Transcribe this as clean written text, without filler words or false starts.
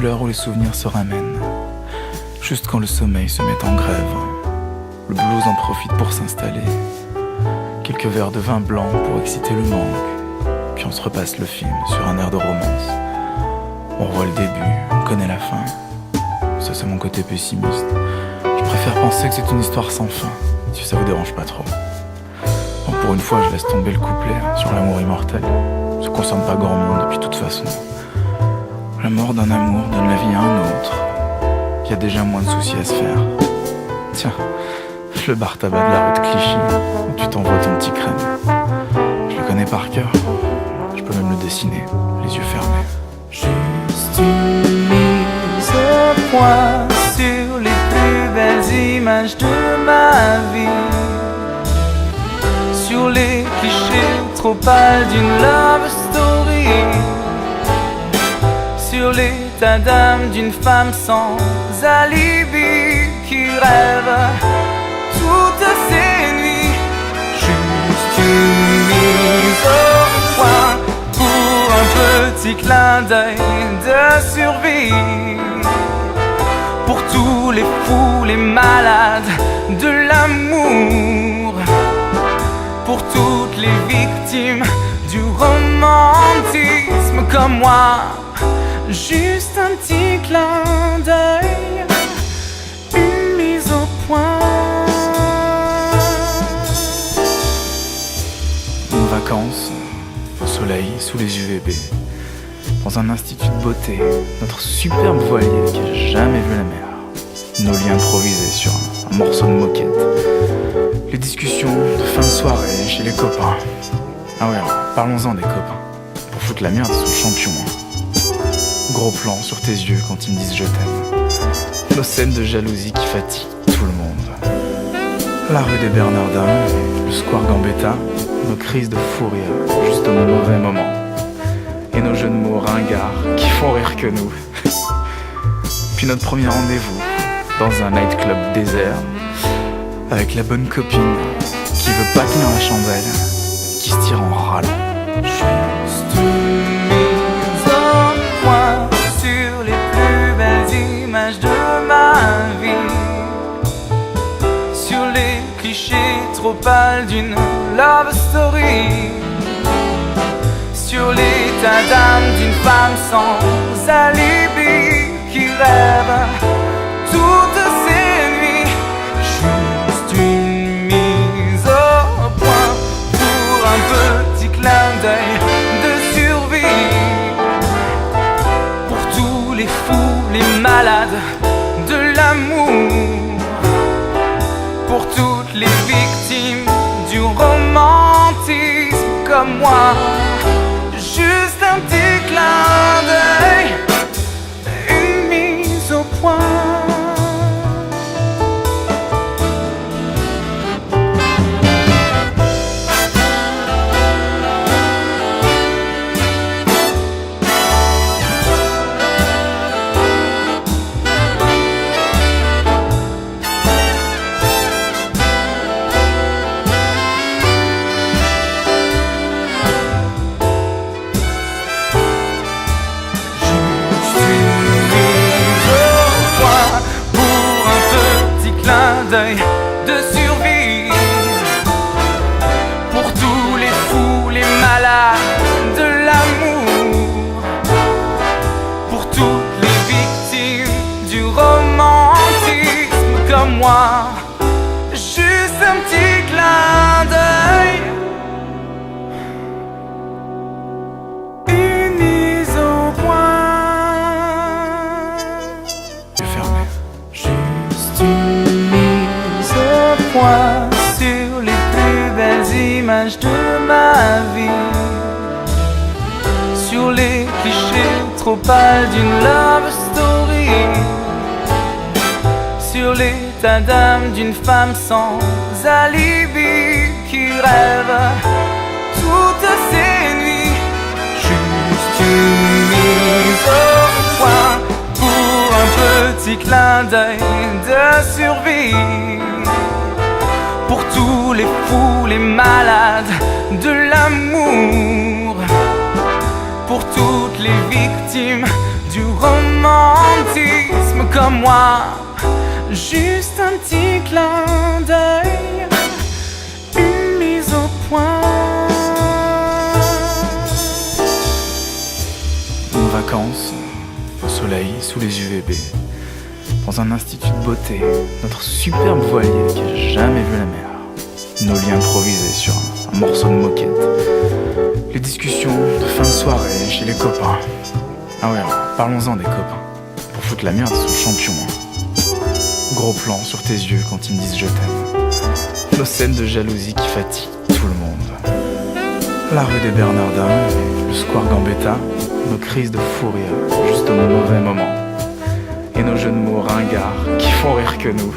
l'heure où les souvenirs se ramènent. Juste quand le sommeil se met en grève, le blues en profite pour s'installer. Quelques verres de vin blanc pour exciter le manque, puis on se repasse le film sur un air de romance. On revoit le début, on connaît la fin. Ça c'est mon côté pessimiste. Je préfère penser que c'est une histoire sans fin, si ça vous dérange pas trop. Bon, pour une fois je laisse tomber le couplet sur l'amour immortel. Ça concerne pas grand monde et puis de toute façon, la mort d'un amour donne la vie à un autre. Il y a déjà moins de soucis à se faire. Tiens, le bar tabac de la rue de Clichy, où tu t'envoies ton petit crème. Je le connais par cœur, je peux même le dessiner, les yeux fermés. Juste une mise au point sur les plus belles images de ma vie, sur les clichés trop pâles d'une love story, sur l'état d'âme d'une femme sans alibi qui rêve toutes ces nuits. Juste une mise au point pour un petit clin d'œil de survie, pour tous les fous, les malades de l'amour, pour toutes les victimes du romantisme comme moi. Juste un petit clin d'œil, une mise au point. Nos vacances, au soleil, sous les UVB, dans un institut de beauté, notre superbe voilier qui a jamais vu la mer, nos lits improvisés sur un morceau de moquette, les discussions de fin de soirée chez les copains. Ah ouais, parlons-en des copains. Pour foutre la merde, ils sont champions. Gros plan sur tes yeux quand ils me disent je t'aime. Nos scènes de jalousie qui fatiguent tout le monde. La rue des Bernardins, le square Gambetta, nos crises de fou rire juste au mauvais moment. Et nos jeux de mots ringards qui font rire que nous. Puis notre premier rendez-vous dans un nightclub désert, avec la bonne copine qui veut pas tenir la chandelle, qui se tire en râlant. Juste une mise au point sur les plus belles images de ma vie, sur les clichés trop pâles d'une love story, sur l'état d'âme d'une femme sans alibi qui rêve toutes ces nuits. Juste une mise au point pour un petit clin d'œil de survie, pour tous les fous, les malades de l'amour, pour toutes les victimes du romantisme comme moi. Juste un petit clin d'œil, une mise au point. De survie, pour tous les fous, les malades de l'amour, pour toutes les victimes du romantisme comme moi. Juste un petit clin d'œil, une mise au point. Yeux fermés. Juste une point sur les plus belles images de ma vie, sur les clichés trop pâles d'une love story, sur l'état d'âme d'une femme sans alibi qui rêve toutes ces nuits. Juste une mise au point pour un petit clin d'œil de survie, pour tous les fous, les malades de l'amour, pour toutes les victimes du romantisme comme moi. Juste un petit clin d'œil, une mise au point. Une vacance, au soleil, sous les UVB, dans un institut de beauté, notre superbe voilier qui a jamais vu la mer. Nos lits improvisés sur un morceau de moquette. Les discussions de fin de soirée chez les copains. Ah ouais, alors, parlons-en des copains. Pour foutre la merde, ils sont champions. Gros plan sur tes yeux quand ils me disent je t'aime. Nos scènes de jalousie qui fatiguent tout le monde. La rue des Bernardins, le square Gambetta, nos crises de fou rire juste au mauvais moment. Et nos jeux de mots ringards qui font rire que nous.